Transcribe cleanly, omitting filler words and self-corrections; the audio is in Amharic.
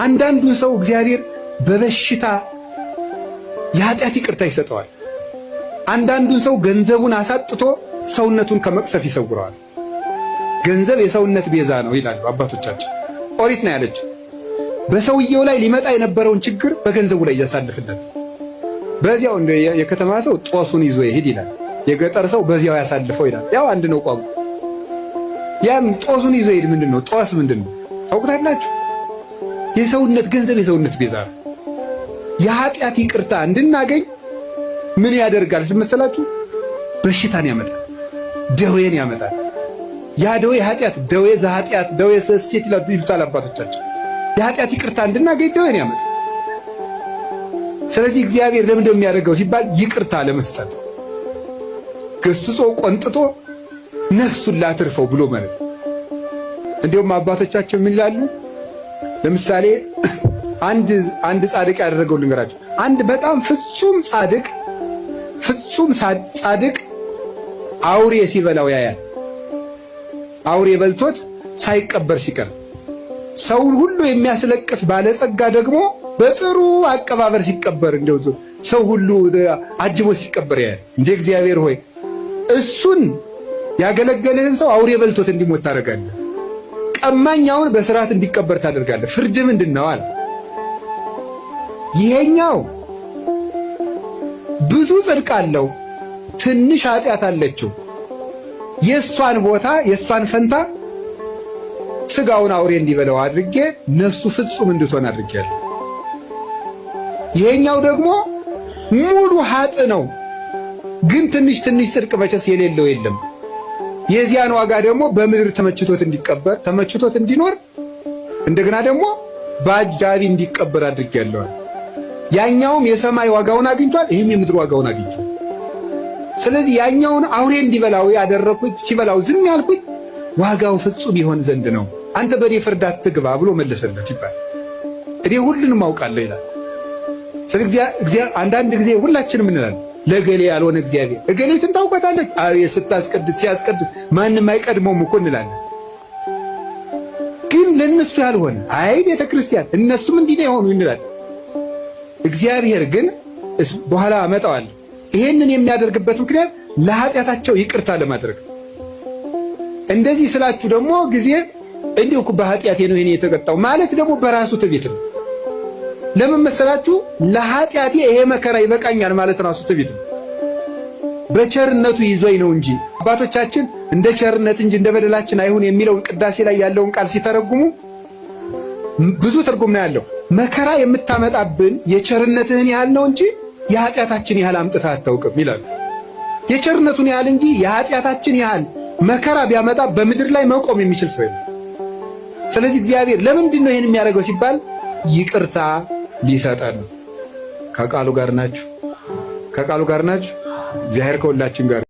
አንዳንዱን ሰው እግዚአብሔር በበሽታ የኃጢአት ይቅርታ ይሰጠዋል። አንዳንዱን ሰው ገንዘቡን አሳጥቶ ሰውነቱን ከመቅሰፍ ይሰውረዋል። ገንዘብ የሰውነት ቤዛ ነው ይላሉ አባቶቻችን። ኦሪት ነው ያለችው። በሰውየው ላይ ሊመጣ የነበረውን ችግር በገንዘቡ ላይ ያሳልፍለት። በዚያው የከተማ ሰው ጦሱን ይዞ ይሄድ ይላል። የገጠር ሰው በዚያው ያሳልፈው ይላል። ያው አንድ ነው ቋንቋ። ያም ጦሱን ይዞ ይሄድ ምንድነው? ጦስ ምንድነው ታውቁታላችሁ? የሰውነት ገንዘብ የሰውነት ቤዛ ነው። የኃጢአት ይቅርታ እንድናገኝ ምን ያደርጋል መሰላችሁ? በሽታን ያመጣል፣ ደዌን ያመጣል። ያ ደዌ ኃጢአት፣ ደዌ ዘኃጢአት፣ ደዌ ሰሴት ይሉታል አባቶቻችን። የኃጢአት ይቅርታ እንድናገኝ ደዌን ያመጣል። ስለዚህ እግዚአብሔር ለምን እንደሚያደርገው ሲባል ይቅርታ ለመስጠት ገስጾ ቆንጥጦ ነፍሱን ላትርፈው ብሎ ማለት ነው። እንዲሁም አባቶቻችን ምን ይላሉ? ለምሳሌ አንድ ጻድቅ ያደረገው ልንገራቸው። አንድ በጣም ፍጹም ጻድቅ አውሬ ሲበላው ያያል። አውሬ በልቶት ሳይቀበር ሲቀር፣ ሰውን ሁሉ የሚያስለቅስ ባለጸጋ ደግሞ በጥሩ አቀባበር ሲቀበር፣ እንደው ሰው ሁሉ አጅቦ ሲቀበር ያያል። እንደ እግዚአብሔር ሆይ እሱን ያገለገለህን ሰው አውሬ በልቶት እንዲሞት ታደርጋለህ፣ ቀማኛውን በስርዓት እንዲቀበር ታደርጋለህ። ፍርድ ምንድን ነው አለ። ይሄኛው ብዙ ጽድቅ አለው፣ ትንሽ ኃጢአት አለችው። የእሷን ቦታ የእሷን ፈንታ ስጋውን አውሬ እንዲበላው አድርጌ ነፍሱ ፍጹም እንድትሆን አድርጌያለሁ። ይሄኛው ደግሞ ሙሉ ኃጥ ነው፣ ግን ትንሽ ጽድቅ መቼስ የሌለው የለም። የዚያን ዋጋ ደግሞ በምድር ተመችቶት እንዲቀበር ተመችቶት እንዲኖር እንደገና ደግሞ በአጃቢ እንዲቀበር አድርጌያለሁ። ያኛውም የሰማይ ዋጋውን አግኝቷል፣ ይህም የምድር ዋጋውን አግኝቷል። ስለዚህ ያኛውን አውሬ እንዲበላው ያደረኩት ሲበላው ዝም ያልኩት ዋጋው ፍጹም ይሆን ዘንድ ነው። አንተ በእኔ ፍርድ አትግባ ብሎ መለሰለት ይባል። እኔ ሁሉንም አውቃለሁ ይላል። ስለዚህ አንዳንድ ጊዜ ሁላችንም እንላለን ለገሌ ያልሆነ እግዚአብሔር እገሌትን ታውቃታለች። አቤት ስታስቀድስ ሲያስቀድስ ማንም አይቀድመውም እኮ እንላለን። ግን ለነሱ ያልሆነ አይ ቤተ ክርስቲያን እነሱም እንዲህ ነው የሆኑ እንላለን። እግዚአብሔር ግን በኋላ አመጣዋለሁ። ይሄንን የሚያደርግበት ምክንያት ለኃጢአታቸው ይቅርታ ለማድረግ። እንደዚህ ስላችሁ ደግሞ ጊዜ እንዲሁ በኃጢአቴ ነው ይሄን የተቀጣው ማለት ደግሞ በራሱ ትዕቢት ነው። ለምን መሰላችሁ? ለኃጢአቴ ይሄ መከራ ይበቃኛል ማለት ራሱ ትዕቢት ነው። በቸርነቱ ይዞኝ ነው እንጂ አባቶቻችን እንደ ቸርነት እንጂ እንደ በደላችን አይሁን የሚለውን ቅዳሴ ላይ ያለውን ቃል ሲተረጉሙ ብዙ ትርጉም ነው ያለው። መከራ የምታመጣብን የቸርነትህን ያህል ነው እንጂ የኃጢአታችን ያህል አምጥተህ አታውቅም ይላሉ። የቸርነቱን ያህል እንጂ የኃጢአታችን ያህል መከራ ቢያመጣ በምድር ላይ መቆም የሚችል ሰው የለም። ስለዚህ እግዚአብሔር ለምንድን ነው ይህን የሚያደርገው ሲባል ይቅርታ ሊሰጠን ነው። ከቃሉ ጋር ናችሁ? ከቃሉ ጋር ናችሁ? እግዚአብሔር ከሁላችን ጋር